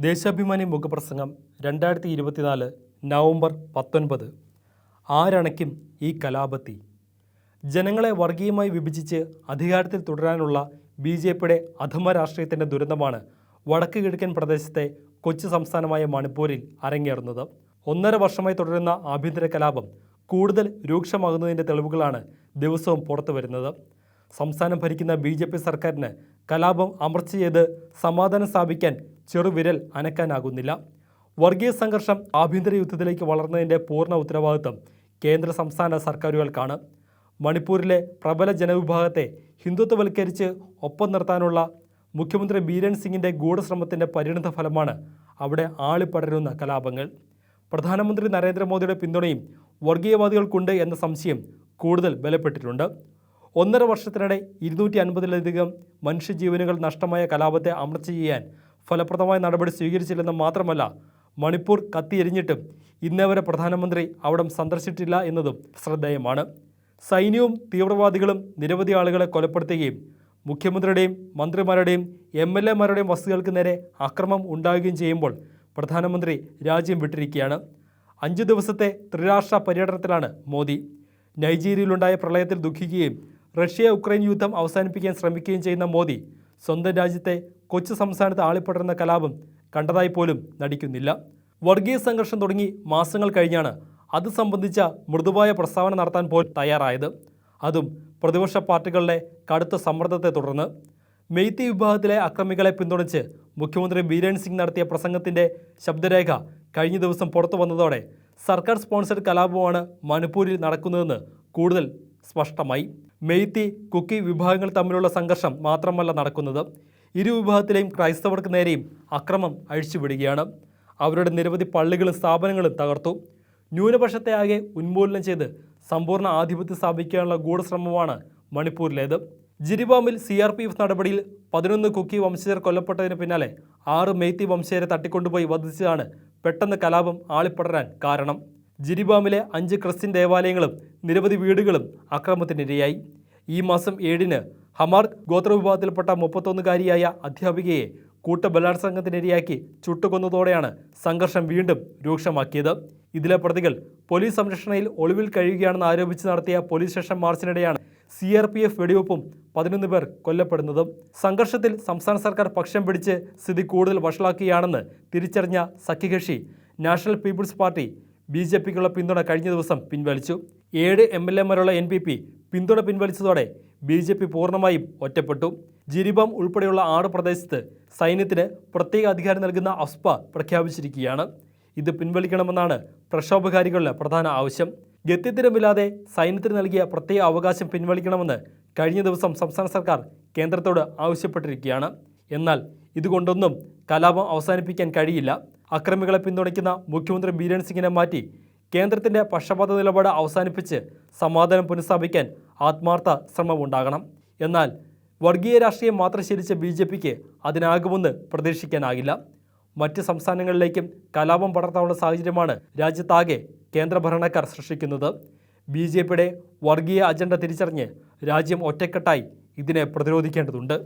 ദേശാഭിമാനി മുഖപ്രസംഗം 2024 നവംബർ 19. ആരണയ്ക്കും ഈ കലാപത്തി. ജനങ്ങളെ വർഗീയമായി വിഭജിച്ച് അധികാരത്തിൽ തുടരാനുള്ള BJPയുടെ അധമ രാഷ്ട്രീയത്തിൻ്റെ ദുരന്തമാണ് വടക്ക് കിഴക്കൻ പ്രദേശത്തെ കൊച്ചു സംസ്ഥാനമായ മണിപ്പൂരിൽ അരങ്ങേറുന്നത്. 1.5 വർഷമായി തുടരുന്ന ആഭ്യന്തര കലാപം കൂടുതൽ രൂക്ഷമാകുന്നതിൻ്റെ തെളിവുകളാണ് ദിവസവും പുറത്തു വരുന്നത്. സംസ്ഥാനം ഭരിക്കുന്ന BJP സർക്കാരിന് കലാപം അമർച്ച ചെയ്ത് സമാധാനം സ്ഥാപിക്കാൻ ചെറുവിരൽ അനക്കാനാകുന്നില്ല. വർഗീയ സംഘർഷം ആഭ്യന്തര യുദ്ധത്തിലേക്ക് വളർന്നതിൻ്റെ പൂർണ്ണ ഉത്തരവാദിത്വം കേന്ദ്ര സംസ്ഥാന സർക്കാരുകൾക്കാണ്. മണിപ്പൂരിലെ പ്രബല ജനവിഭാഗത്തെ ഹിന്ദുത്വവൽക്കരിച്ച് ഒപ്പം നിർത്താനുള്ള മുഖ്യമന്ത്രി ബീരൻ സിംഗിൻ്റെ ഗൂഢശ്രമത്തിൻ്റെ പരിണിത ഫലമാണ് അവിടെ ആളിപ്പടരുന്ന കലാപങ്ങൾ. പ്രധാനമന്ത്രി നരേന്ദ്രമോദിയുടെ പിന്തുണയും വർഗീയവാദികൾക്കുണ്ട് എന്ന സംശയം കൂടുതൽ ബലപ്പെട്ടിട്ടുണ്ട്. 1.5 വർഷത്തിനിടെ 250-ലധികം മനുഷ്യജീവനുകൾ നഷ്ടമായ കലാപത്തെ അമർച്ച ചെയ്യാൻ ഫലപ്രദമായ നടപടി സ്വീകരിച്ചില്ലെന്ന് മാത്രമല്ല, മണിപ്പൂർ കത്തിയെരിഞ്ഞിട്ടും ഇന്നേവരെ പ്രധാനമന്ത്രി അവിടം സന്ദർശിച്ചിട്ടില്ല എന്നതും ശ്രദ്ധേയമാണ്. സൈന്യവും തീവ്രവാദികളും നിരവധി ആളുകളെ കൊലപ്പെടുത്തുകയും മുഖ്യമന്ത്രിയുടെയും മന്ത്രിമാരുടെയും MLA-മാരുടെയും വസതികൾക്ക് നേരെ അക്രമം ഉണ്ടാകുകയും ചെയ്യുമ്പോൾ പ്രധാനമന്ത്രി രാജ്യം വിട്ടിരിക്കുകയാണ്. 5 ദിവസത്തെ ത്രിരാഷ്ട്ര പര്യടനത്തിലാണ് മോദി. നൈജീരിയയിലുണ്ടായ പ്രളയത്തിൽ ദുഃഖിക്കുകയും റഷ്യ-ഉക്രൈൻ യുദ്ധം അവസാനിപ്പിക്കാൻ ശ്രമിക്കുകയും ചെയ്യുന്ന മോദി സ്വന്തം രാജ്യത്തെ കൊച്ചു സംസ്ഥാനത്ത് ആളിപ്പടരുന്ന കലാപം കണ്ടതായി പോലും നടിക്കുന്നില്ല. വർഗീയ സംഘർഷം തുടങ്ങി മാസങ്ങൾ കഴിഞ്ഞാണ് അത് സംബന്ധിച്ച മൃദുവായ പ്രസ്താവന നടത്താൻ പോലും തയ്യാറായത്. അതും പ്രതിപക്ഷ പാർട്ടികളുടെ കടുത്ത സമ്മർദ്ദത്തെ തുടർന്ന്. മെയ്തി വിഭാഗത്തിലെ അക്രമികളെ പിന്തുണച്ച് മുഖ്യമന്ത്രി ബീരൻ സിംഗ് നടത്തിയ പ്രസംഗത്തിൻ്റെ ശബ്ദരേഖ കഴിഞ്ഞ ദിവസം പുറത്തു വന്നതോടെ സർക്കാർ സ്പോൺസർഡ് കലാപമാണ് മണിപ്പൂരിൽ നടക്കുന്നതെന്ന് കൂടുതൽ സ്പഷ്ടമായി. മെയ്തി, കുക്കി വിഭാഗങ്ങൾ തമ്മിലുള്ള സംഘർഷം മാത്രമല്ല നടക്കുന്നത്, ഇരു വിഭാഗത്തിലെയും ക്രൈസ്തവർക്ക് നേരെയും അക്രമം അഴിച്ചുവിടുകയാണ്. അവരുടെ നിരവധി പള്ളികളും സ്ഥാപനങ്ങളും തകർത്തു. ന്യൂനപക്ഷത്തെ ആകെ ഉന്മൂലനം ചെയ്ത് സമ്പൂർണ്ണ ആധിപത്യം സ്ഥാപിക്കാനുള്ള ഗൂഢശ്രമമാണ് മണിപ്പൂരിലേത്. ജിരിബാമിൽ CRPF നടപടിയിൽ 11 കുക്കി വംശജർ കൊല്ലപ്പെട്ടതിന് പിന്നാലെ 6 മെയ്തി വംശജരെ തട്ടിക്കൊണ്ടുപോയി വധിച്ചതാണ് പെട്ടെന്ന് കലാപം ആളിപ്പടരാൻ കാരണം. ജിരിബാമിലെ 5 ക്രിസ്ത്യൻ ദേവാലയങ്ങളും നിരവധി വീടുകളും അക്രമത്തിനിരയായി. ഈ മാസം 7-ന് ഹമാർ ഗോത്രവിഭാഗത്തിൽപ്പെട്ട 31-കാരിയായ അധ്യാപികയെ കൂട്ടബലാത്സംഗത്തിനിരയാക്കി ചുട്ടുകൊന്നതോടെയാണ് സംഘർഷം വീണ്ടും രൂക്ഷമാക്കിയത്. ഇതിലെ പ്രതികൾ പോലീസ് സംരക്ഷണയിൽ ഒളിവിൽ കഴിയുകയാണെന്ന് ആരോപിച്ച് നടത്തിയ പോലീസ് സ്റ്റേഷൻ മാർച്ചിനിടെയാണ് CRPF വെടിവെപ്പും 11 പേർ കൊല്ലപ്പെടുന്നതും. സംഘർഷത്തിൽ സംസ്ഥാന സർക്കാർ പക്ഷം പിടിച്ച് സ്ഥിതി കൂടുതൽ വഷളാക്കുകയാണെന്ന് തിരിച്ചറിഞ്ഞ സഖ്യകക്ഷി നാഷണൽ പീപ്പിൾസ് പാർട്ടി BJPക്കുള്ള പിന്തുണ കഴിഞ്ഞ ദിവസം പിൻവലിച്ചു. 7 MLA-മാരുള്ള NPP പിന്തുണ പിൻവലിച്ചതോടെ BJP പൂർണ്ണമായും ഒറ്റപ്പെട്ടു. ജിരിബാം ഉൾപ്പെടെയുള്ള 6 പ്രദേശത്ത് സൈന്യത്തിന് പ്രത്യേക അധികാരം നൽകുന്ന അഫ്സ്പ പ്രഖ്യാപിച്ചിരിക്കുകയാണ്. ഇത് പിൻവലിക്കണമെന്നാണ് പ്രക്ഷോഭകാരികളുടെ പ്രധാന ആവശ്യം. ഗത്യന്തരമില്ലാതെ സൈന്യത്തിന് നൽകിയ പ്രത്യേക അവകാശം പിൻവലിക്കണമെന്ന് കഴിഞ്ഞ ദിവസം സംസ്ഥാന സർക്കാർ കേന്ദ്രത്തോട് ആവശ്യപ്പെട്ടിരിക്കുകയാണ്. എന്നാൽ ഇതുകൊണ്ടൊന്നും കലാപം അവസാനിപ്പിക്കാൻ കഴിയില്ല. അക്രമികളെ പിന്തുണയ്ക്കുന്ന മുഖ്യമന്ത്രി ബീരൻ സിംഗിനെ മാറ്റി കേന്ദ്രത്തിൻ്റെ പക്ഷപാത നിലപാട് അവസാനിപ്പിച്ച് സമാധാനം പുനഃസ്ഥാപിക്കാൻ ആത്മാർത്ഥ ശ്രമമുണ്ടാകണം. എന്നാൽ വർഗീയ രാഷ്ട്രീയം മാത്രം ശീലിച്ച BJPക്ക് അതിനാകുമെന്ന് പ്രതീക്ഷിക്കാനാകില്ല. മറ്റ് സംസ്ഥാനങ്ങളിലേക്കും കലാപം പടർത്താനുള്ള സാഹചര്യമാണ് രാജ്യത്താകെ കേന്ദ്രഭരണക്കാർ സൃഷ്ടിക്കുന്നത്. BJPയുടെ വർഗീയ അജണ്ട തിരിച്ചറിഞ്ഞ് രാജ്യം ഒറ്റക്കെട്ടായി ഇതിനെ പ്രതിരോധിക്കേണ്ടതുണ്ട്.